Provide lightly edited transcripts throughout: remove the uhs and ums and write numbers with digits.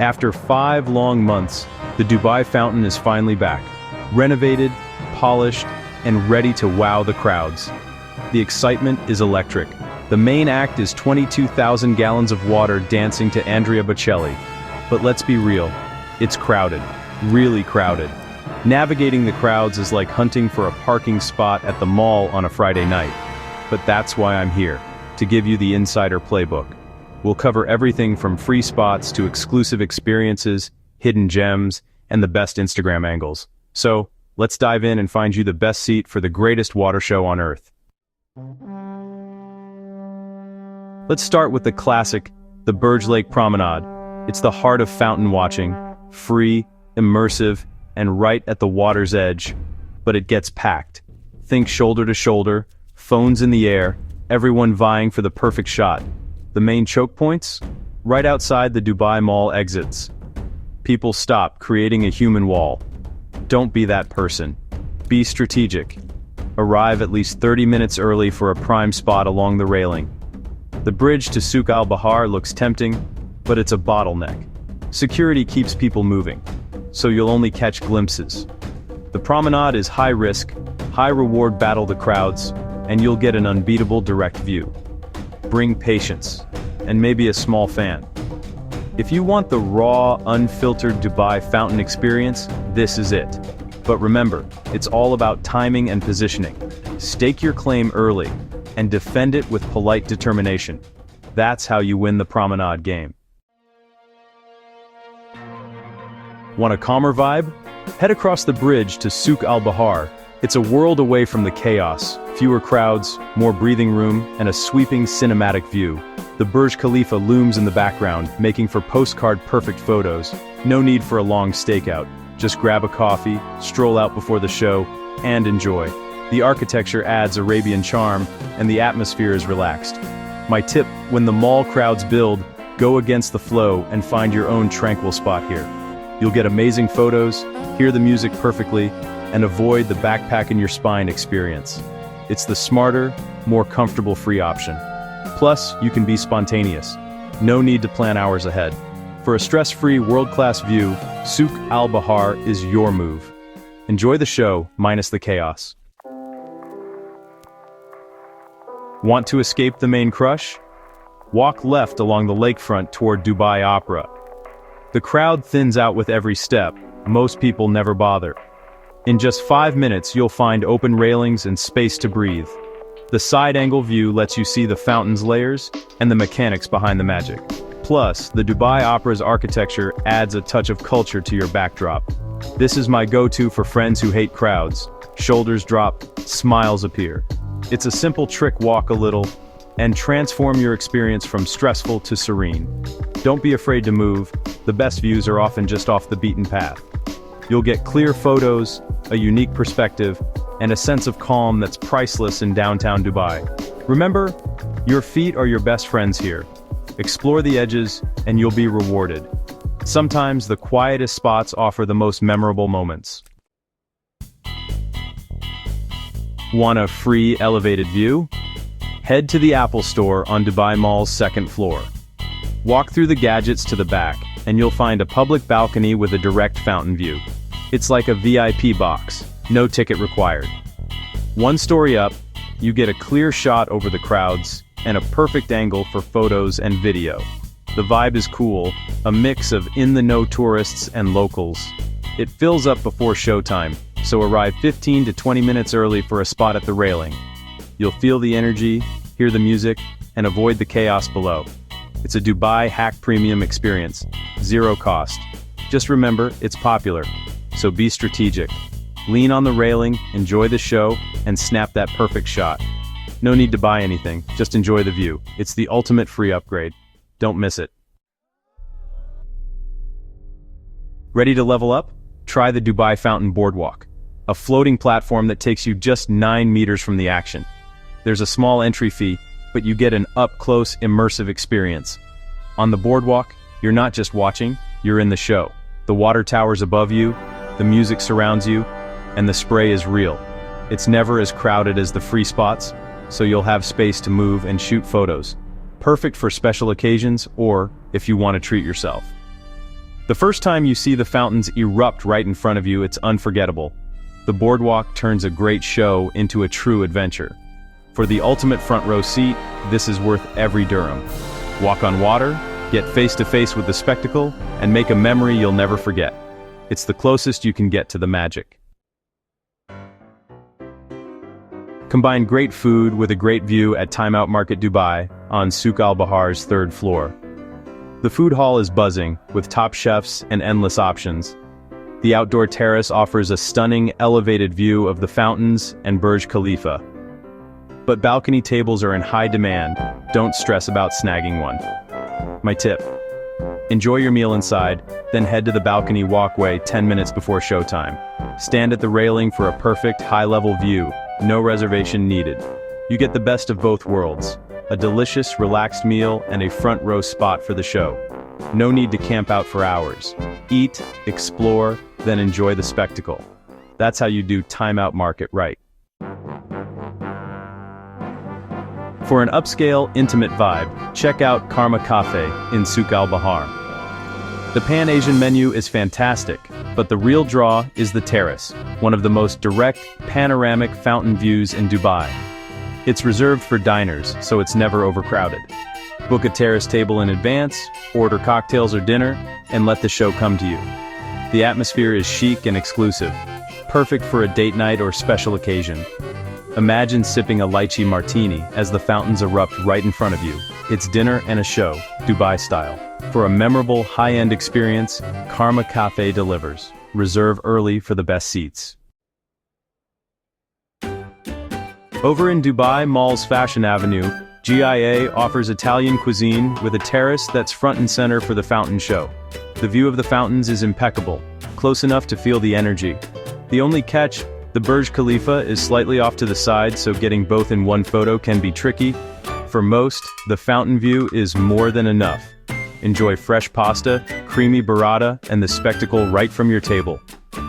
After 5 long months, the Dubai fountain is finally back, renovated, polished, and ready to wow the crowds. The excitement is electric. The main act is 22,000 gallons of water dancing to Andrea Bocelli. But let's be real, it's crowded, really crowded. Navigating the crowds is like hunting for a parking spot at the mall on a Friday night. But that's why I'm here, to give you the insider playbook. We'll cover everything from free spots to exclusive experiences, hidden gems, and the best Instagram angles. So, let's dive in and find you the best seat for the greatest water show on Earth. Let's start with the classic, the Burj Lake Promenade. It's the heart of fountain watching, free, immersive, and right at the water's edge. But it gets packed. Think shoulder to shoulder, phones in the air, everyone vying for the perfect shot. The main choke points? Right outside the Dubai Mall exits. People stop, creating a human wall. Don't be that person. Be strategic. Arrive at least 30 minutes early for a prime spot along the railing. The bridge to Souk Bahar looks tempting, but it's a bottleneck. Security keeps people moving, so you'll only catch glimpses. The promenade is high-risk, high-reward battle the crowds, and you'll get an unbeatable direct view. Bring patience, and maybe a small fan. If you want the raw, unfiltered Dubai fountain experience, this is it. But remember, it's all about timing and positioning. Stake your claim early, and defend it with polite determination. That's how you win the promenade game. Want a calmer vibe? Head across the bridge to Souk Bahar. It's a world away from the chaos, fewer crowds, more breathing room, and a sweeping cinematic view. The Burj Khalifa looms in the background, making for postcard-perfect photos. No need for a long stakeout. Just grab a coffee, stroll out before the show, and enjoy. The architecture adds Arabian charm, and the atmosphere is relaxed. My tip, when the mall crowds build, go against the flow and find your own tranquil spot here. You'll get amazing photos, hear the music perfectly, and avoid the backpack in your spine experience. It's the smarter, more comfortable free option. Plus, you can be spontaneous. No need to plan hours ahead. For a stress-free, world-class view, Souk Bahar is your move. Enjoy the show, minus the chaos. Want to escape the main crush? Walk left along the lakefront toward Dubai Opera. The crowd thins out with every step. Most people never bother. In just 5 minutes, you'll find open railings and space to breathe. The side-angle view lets you see the fountain's layers and the mechanics behind the magic. Plus, the Dubai Opera's architecture adds a touch of culture to your backdrop. This is my go-to for friends who hate crowds. Shoulders drop, smiles appear. It's a simple trick, walk a little, and transform your experience from stressful to serene. Don't be afraid to move. The best views are often just off the beaten path. You'll get clear photos, a unique perspective, and a sense of calm that's priceless in downtown Dubai. Remember, your feet are your best friends here. Explore the edges, and you'll be rewarded. Sometimes the quietest spots offer the most memorable moments. Want a free elevated view? Head to the Apple Store on Dubai Mall's second floor. Walk through the gadgets to the back, and you'll find a public balcony with a direct fountain view. It's like a VIP box, no ticket required. One story up, you get a clear shot over the crowds, and a perfect angle for photos and video. The vibe is cool, a mix of in-the-know tourists and locals. It fills up before showtime, so arrive 15 to 20 minutes early for a spot at the railing. You'll feel the energy, hear the music, and avoid the chaos below. It's a Dubai hack premium experience, zero cost. Just remember, it's popular, so be strategic. Lean on the railing, enjoy the show, and snap that perfect shot. No need to buy anything, just enjoy the view. It's the ultimate free upgrade. Don't miss it. Ready to level up? Try the Dubai Fountain Boardwalk, a floating platform that takes you just 9 meters from the action. There's a small entry fee, but you get an up-close, immersive experience. On the boardwalk, you're not just watching, you're in the show. The water towers above you, the music surrounds you, and the spray is real. It's never as crowded as the free spots, so you'll have space to move and shoot photos. Perfect for special occasions or if you want to treat yourself. The first time you see the fountains erupt right in front of you, it's unforgettable. The boardwalk turns a great show into a true adventure. For the ultimate front row seat, this is worth every dirham. Walk on water, get face to face with the spectacle, and make a memory you'll never forget. It's the closest you can get to the magic. Combine great food with a great view at Time Out Market Dubai on Souk Al Bahar's third floor. The food hall is buzzing, with top chefs and endless options. The outdoor terrace offers a stunning, elevated view of the fountains and Burj Khalifa. But balcony tables are in high demand. Don't stress about snagging one. My tip: enjoy your meal inside, then head to the balcony walkway 10 minutes before showtime. Stand at the railing for a perfect, high-level view. No reservation needed. You get the best of both worlds. A delicious, relaxed meal and a front-row spot for the show. No need to camp out for hours. Eat, explore, then enjoy the spectacle. That's how you do Time Out Market right. For an upscale, intimate vibe, check out Karma Kafe in Souk Al Bahar. The Pan-Asian menu is fantastic, but the real draw is the terrace, one of the most direct, panoramic fountain views in Dubai. It's reserved for diners, so it's never overcrowded. Book a terrace table in advance, order cocktails or dinner, and let the show come to you. The atmosphere is chic and exclusive, perfect for a date night or special occasion. Imagine sipping a lychee martini as the fountains erupt right in front of you. It's dinner and a show, Dubai style. For a memorable, high-end experience, Karma Cafe delivers. Reserve early for the best seats. Over in Dubai Mall's Fashion Avenue, GIA offers Italian cuisine with a terrace that's front and center for the fountain show. The view of the fountains is impeccable, close enough to feel the energy. The only catch: the Burj Khalifa is slightly off to the side, so getting both in one photo can be tricky. For most, the fountain view is more than enough. Enjoy fresh pasta, creamy burrata, and the spectacle right from your table.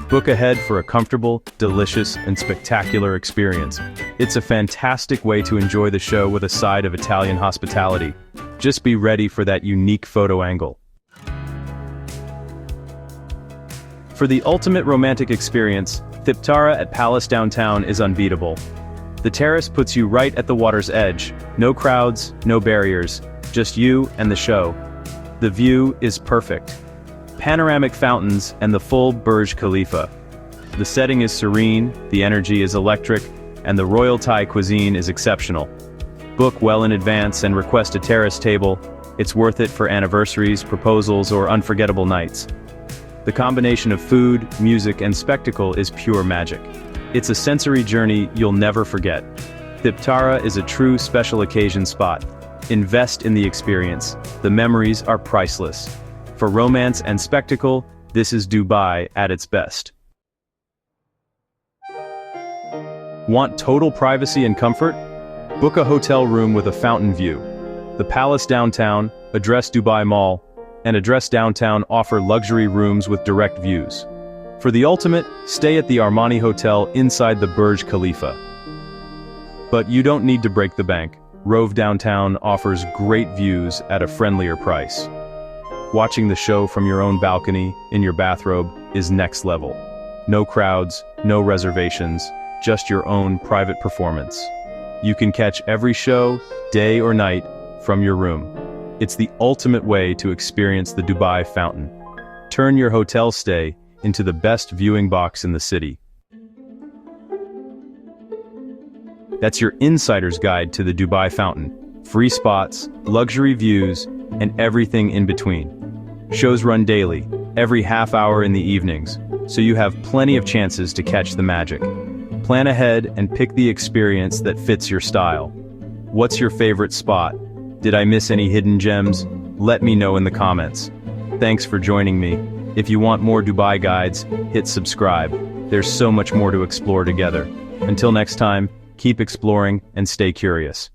Book ahead for a comfortable, delicious, and spectacular experience. It's a fantastic way to enjoy the show with a side of Italian hospitality. Just be ready for that unique photo angle. For the ultimate romantic experience, Thiptara at Palace Downtown is unbeatable. The terrace puts you right at the water's edge. No crowds, no barriers, just you and the show. The view is perfect. Panoramic fountains and the full Burj Khalifa. The setting is serene, the energy is electric, and the royal Thai cuisine is exceptional. Book well in advance and request a terrace table. It's worth it for anniversaries, proposals, or unforgettable nights. The combination of food, music, and spectacle is pure magic. It's a sensory journey you'll never forget. Thiptara is a true special occasion spot. Invest in the experience. The memories are priceless. For romance and spectacle, this is Dubai at its best. Want total privacy and comfort? Book a hotel room with a fountain view. The Palace Downtown, Address Dubai Mall, and Address Downtown offer luxury rooms with direct views. For the ultimate, stay at the Armani Hotel inside the Burj Khalifa. But you don't need to break the bank. Rove Downtown offers great views at a friendlier price. Watching the show from your own balcony, in your bathrobe, is next level. No crowds, no reservations, just your own private performance. You can catch every show, day or night, from your room. It's the ultimate way to experience the Dubai fountain. Turn your hotel stay into the best viewing box in the city. That's your insider's guide to the Dubai fountain. Free spots, luxury views, and everything in between. Shows run daily, every half hour in the evenings, so you have plenty of chances to catch the magic. Plan ahead and pick the experience that fits your style. What's your favorite spot? Did I miss any hidden gems? Let me know in the comments. Thanks for joining me. If you want more Dubai guides, hit subscribe. There's so much more to explore together. Until next time, keep exploring and stay curious.